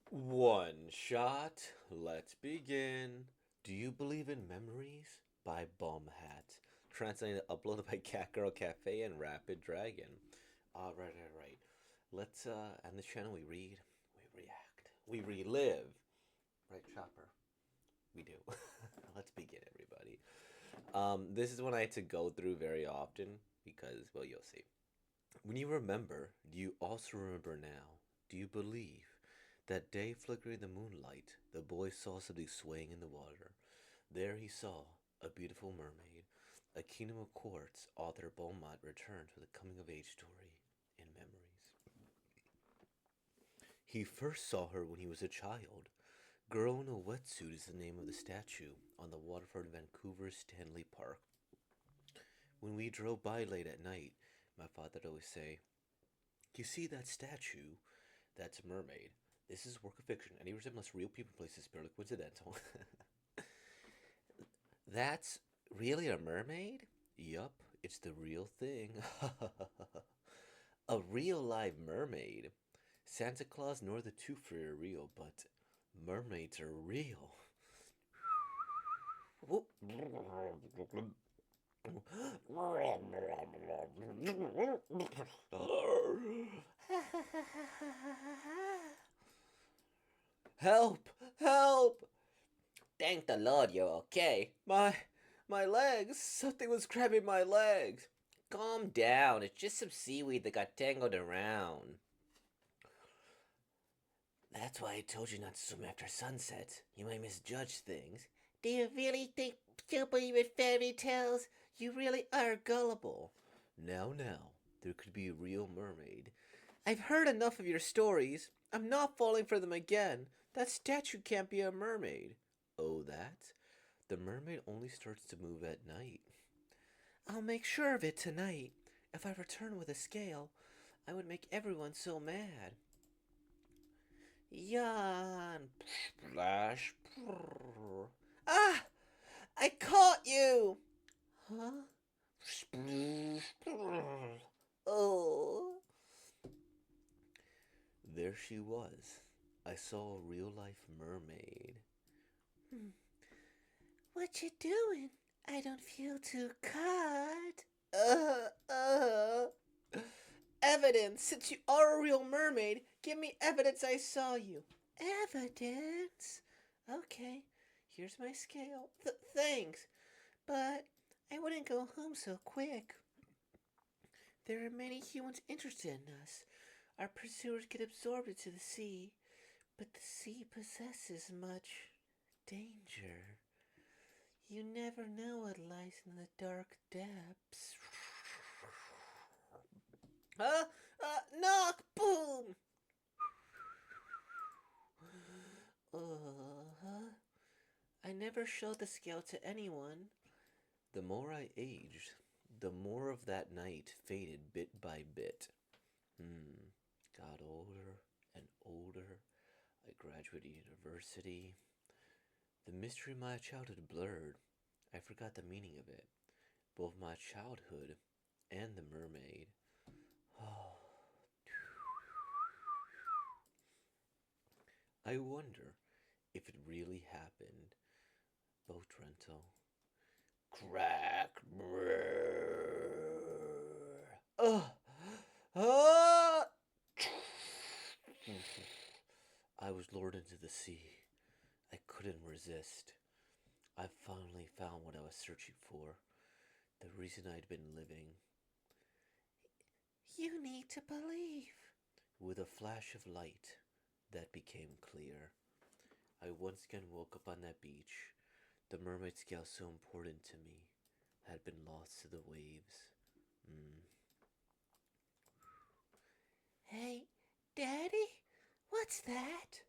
One shot. Let's begin. Do you believe in memories? By Bombhat. Translated and uploaded by Catgirl Cafe and Rapid Dragon. Right. Let's on this channel we read, we react, we relive. Right, Chopper? We do. Let's begin, everybody. This is one I had to go through very often because, well, you'll see. When you remember, do you also remember now? Do you believe? That day flickering in the moonlight, the boy saw something swaying in the water. There he saw a beautiful mermaid. A Kingdom of Quartz author Beaumont returns with a coming of age story in memories. He first saw her when he was a child. Girl in a Wetsuit is the name of the statue on the waterfront in Vancouver's Stanley Park. When we drove by late at night, my father would always say, "You see that statue? That's a mermaid. This is work of fiction. Any resemblance to real people and places is purely coincidental." That's really a mermaid? Yup, it's the real thing. A real live mermaid. Santa Claus nor the Tooth Fairy are real, but mermaids are real. Help! Help! Thank the Lord you're okay. My legs. Something was grabbing my legs. Calm down. It's just some seaweed that got tangled around. That's why I told you not to swim after sunset. You might misjudge things. Do you really think you believe in fairy tales? You really are gullible. Now, there could be a real mermaid. I've heard enough of your stories. I'm not falling for them again. That statue can't be a mermaid. Oh, that? The mermaid only starts to move at night. I'll make sure of it tonight. If I return with a scale, I would make everyone so mad. Yawn. Splash. Ah! I caught you! Huh? Oh. There she was. I saw a real life mermaid. What you doing? I don't feel too caught. Uh, uh. Evidence! Since you are a real mermaid, give me evidence I saw you. Evidence? Okay, here's my scale. Thanks. But I wouldn't go home so quick. There are many humans interested in us. Our pursuers get absorbed into the sea, but the sea possesses much danger. You never know what lies in the dark depths. Knock! Boom! I never showed the scale to anyone. The more I aged, the more of that night faded bit by bit. Got older and older. I graduated university. The mystery of my childhood blurred. I forgot the meaning of it, both my childhood and the mermaid. I wonder if it really happened. Boat rental. Crack. Brrr. Ah! I was lured into the sea. I couldn't resist. I finally found what I was searching for. The reason I'd been living. You need to believe. With a flash of light that became clear, I once again woke up on that beach. The mermaid scale so important to me had been lost to the waves. Hey, Daddy? What's that?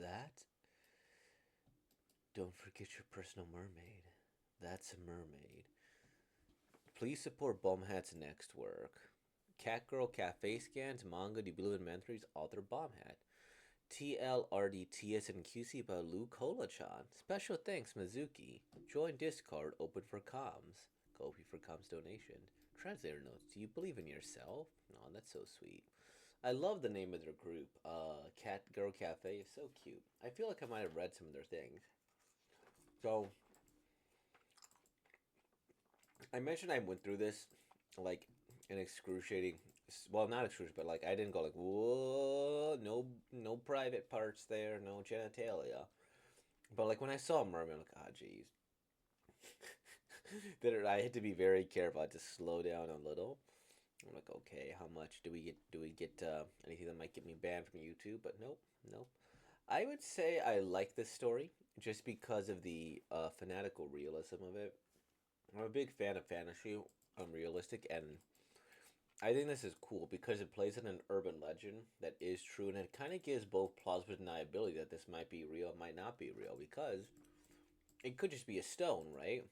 That? Don't forget your personal mermaid. That's a mermaid. Please support Bombhat's next work. Catgirl Cafe Scans, Manga, Debuted Mentries, author Bombhat. TLRDTS and QC by Lou Cola-chan. Special thanks, Mizuki. Join Discord, open for comms. Kofi for comms donation. Translator notes, do you believe in yourself? Oh, that's so sweet. I love the name of their group. Cat Girl Cafe is so cute. I feel like I might have read some of their things. So I mentioned I went through this like an excruciating. Well, not excruciating, but like I didn't go like whoa, no private parts there, no genitalia. But like when I saw a mermaid, I'm like, ah, jeez. That I had to be very careful. I had to slow down a little. I'm like, okay, how much do we get? Do we get anything that might get me banned from YouTube? But nope, nope. I would say I like this story just because of the fanatical realism of it. I'm a big fan of fantasy, unrealistic, and I think this is cool because it plays in an urban legend that is true, and it kind of gives both plausible deniability that this might be real, might not be real, because it could just be a stone, right?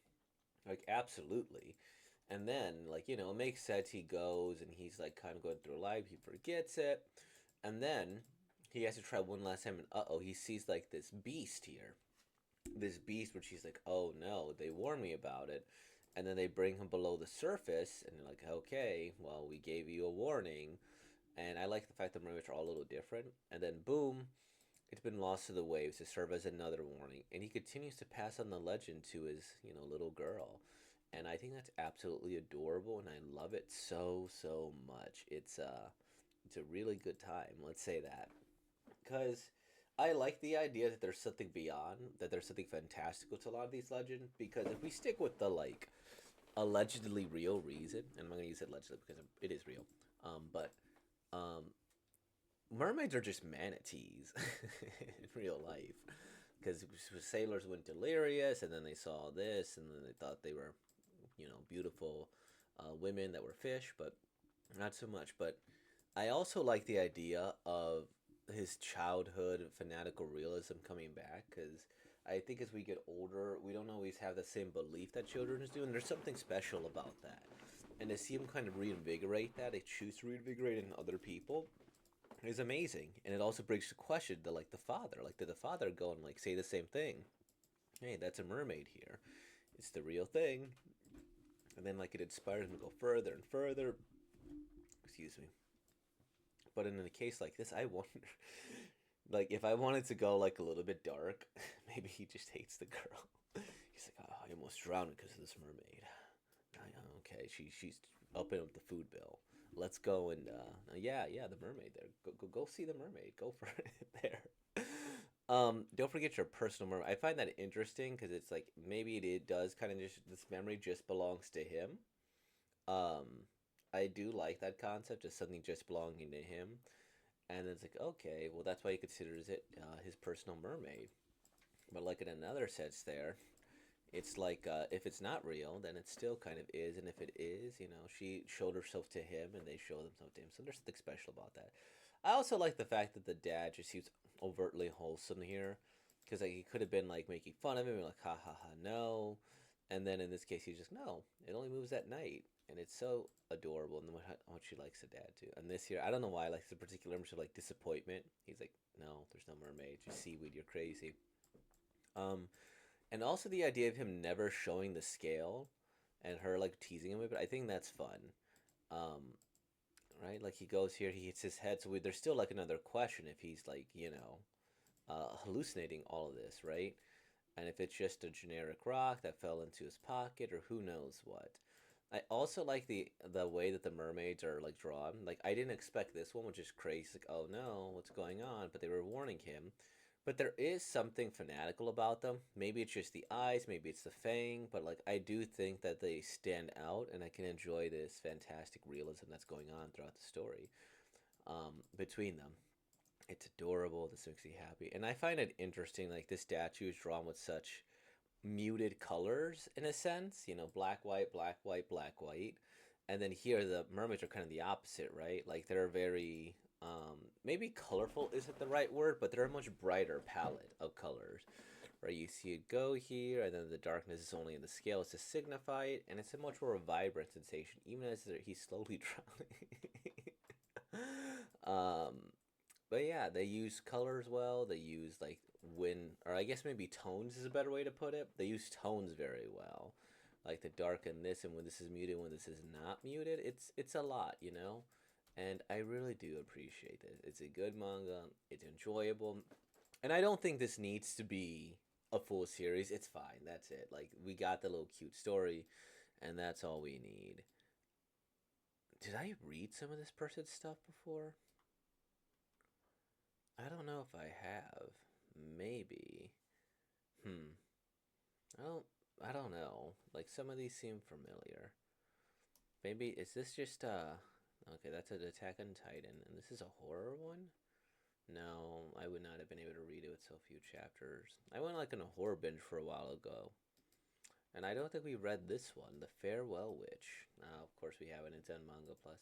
Like, absolutely. And then, like, it makes sense. He goes and he's like kind of going through life. He forgets it. And then he has to try one last time. And uh oh, he sees like this beast here. This beast, which he's like, oh no, they warned me about it. And then they bring him below the surface. And they're like, okay, well, we gave you a warning. And I like the fact that mermaids are all a little different. And then, boom, it's been lost to the waves to serve as another warning, and he continues to pass on the legend to his, little girl. And I think that's absolutely adorable, and I love it so so much. It's a really good time. Let's say that because I like the idea that there's something beyond, that there's something fantastical to a lot of these legends. Because if we stick with the like allegedly real reason, and I'm gonna use it allegedly because it is real, but um, mermaids are just manatees in real life because sailors went delirious and then they saw this and then they thought they were beautiful women that were fish, but not so much. But I also like the idea of his childhood fanatical realism coming back because I think as we get older we don't always have the same belief that children do, and there's something special about that. And to see him kind of reinvigorate that, they choose to reinvigorate in other people, is amazing. And it also brings to question the father. Like, did the father go and like say the same thing? Hey, that's a mermaid here. It's the real thing. And then like it inspires him to go further and further. Excuse me. But in a case like this, I wonder, like, if I wanted to go like a little bit dark, maybe he just hates the girl. He's like, oh, I almost drowned because of this mermaid. Okay, she's upping up the food bill. Let's go and yeah, the mermaid there. Go see the mermaid. Go for it there. Don't forget your personal memory. I find that interesting because it's like maybe it does kind of just this memory just belongs to him. Um, I do like that concept of something just belonging to him, and it's like okay, well that's why he considers it his personal mermaid. But like in another sense, there, it's like if it's not real, then it still kind of is, and if it is, she showed herself to him, and they show themselves to him. So there's something special about that. I also like the fact that the dad just seems overtly wholesome here, because like he could have been like making fun of him, like ha ha ha no, and then in this case he's just no, it only moves at night, and it's so adorable. And then what she likes the dad too. And this here, I don't know why I like the particular image of like disappointment. He's like, no, there's no mermaid, just seaweed. You're crazy. Um, and also the idea of him never showing the scale and her like teasing him with it, I think that's fun. Um, right? Like he goes here, he hits his head, so there's still like another question if he's like, hallucinating all of this, right? And if it's just a generic rock that fell into his pocket or who knows what. I also like the way that the mermaids are like drawn. Like I didn't expect this one, which is crazy. Like, oh no, what's going on? But they were warning him. But there is something fanatical about them. Maybe it's just the eyes, maybe it's the fang, but like I do think that they stand out, and I can enjoy this fantastic realism that's going on throughout the story between them. It's adorable. This makes me happy, and I find it interesting. Like this statue is drawn with such muted colors in a sense. Black, white, black, white, black, white, and then here the mermaids are kind of the opposite, right? Like they're very maybe colorful isn't the right word, but they're a much brighter palette of colors. Right, you see it go here, and then the darkness is only in the scales to signify it, and it's a much more vibrant sensation, even as he's slowly drowning. But yeah, they use colors well. They use like wind, or I guess maybe tones is a better way to put it. They use tones very well, like the dark in this, and when this is muted, when this is not muted. It's a lot. And I really do appreciate it. It's a good manga. It's enjoyable. And I don't think this needs to be a full series. It's fine. That's it. Like we got the little cute story and that's all we need. Did I read some of this person's stuff before? I don't know if I have. Maybe. Hmm. I don't I don't know. Like some of these seem familiar. Maybe is this just okay, that's an Attack on Titan and this is a horror one? No, I would not have been able to read it with so few chapters. I went like on a horror binge for a while ago. And I don't think we read this one, The Farewell Witch. Of course we haven't, it's on Manga Plus.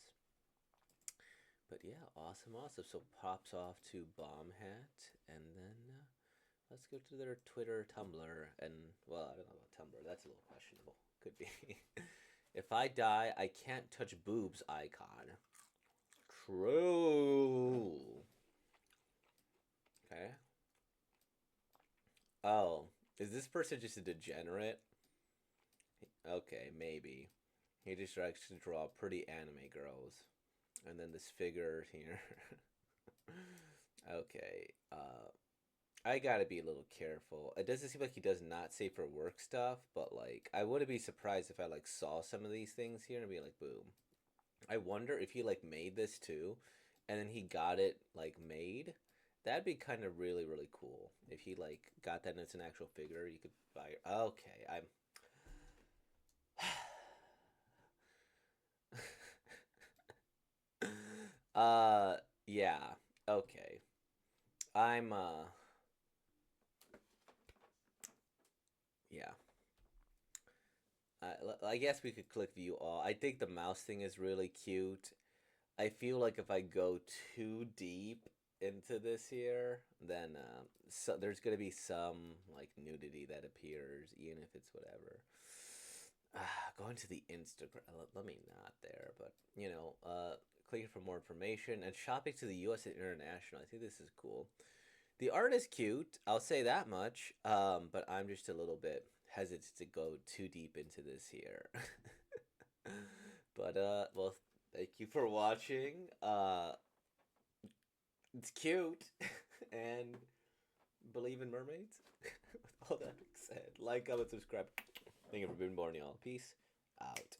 But yeah, awesome, awesome. So pops off to Bomb Hat, and then let's go to their Twitter, Tumblr, and well, I don't know about Tumblr. That's a little questionable. Could be. If I die, I can't touch boobs icon. True. Okay. Oh, is this person just a degenerate? Okay, maybe. He just likes to draw pretty anime girls. And then this figure here. Okay. I gotta be a little careful. It doesn't seem like he does not safe for work stuff, but like I wouldn't be surprised if I like saw some of these things here and be like, boom. I wonder if he like made this too, and then he got it like made. That'd be kind of really really cool if he like got that and it's an actual figure you could buy. Okay, I'm. uh, yeah. Okay. I'm yeah. I guess we could click view all. I think the mouse thing is really cute. I feel like if I go too deep into this here, then so there's gonna be some like nudity that appears, even if it's whatever. Going to the Instagram. Let me not there, but clicking for more information and shopping to the U.S. and international. I think this is cool. The art is cute. I'll say that much. But I'm just a little bit hesitant to go too deep into this here. But well, thank you for watching. It's cute, and believe in mermaids. With all that being said, like, comment, subscribe. Thank you for being born, y'all. Peace out.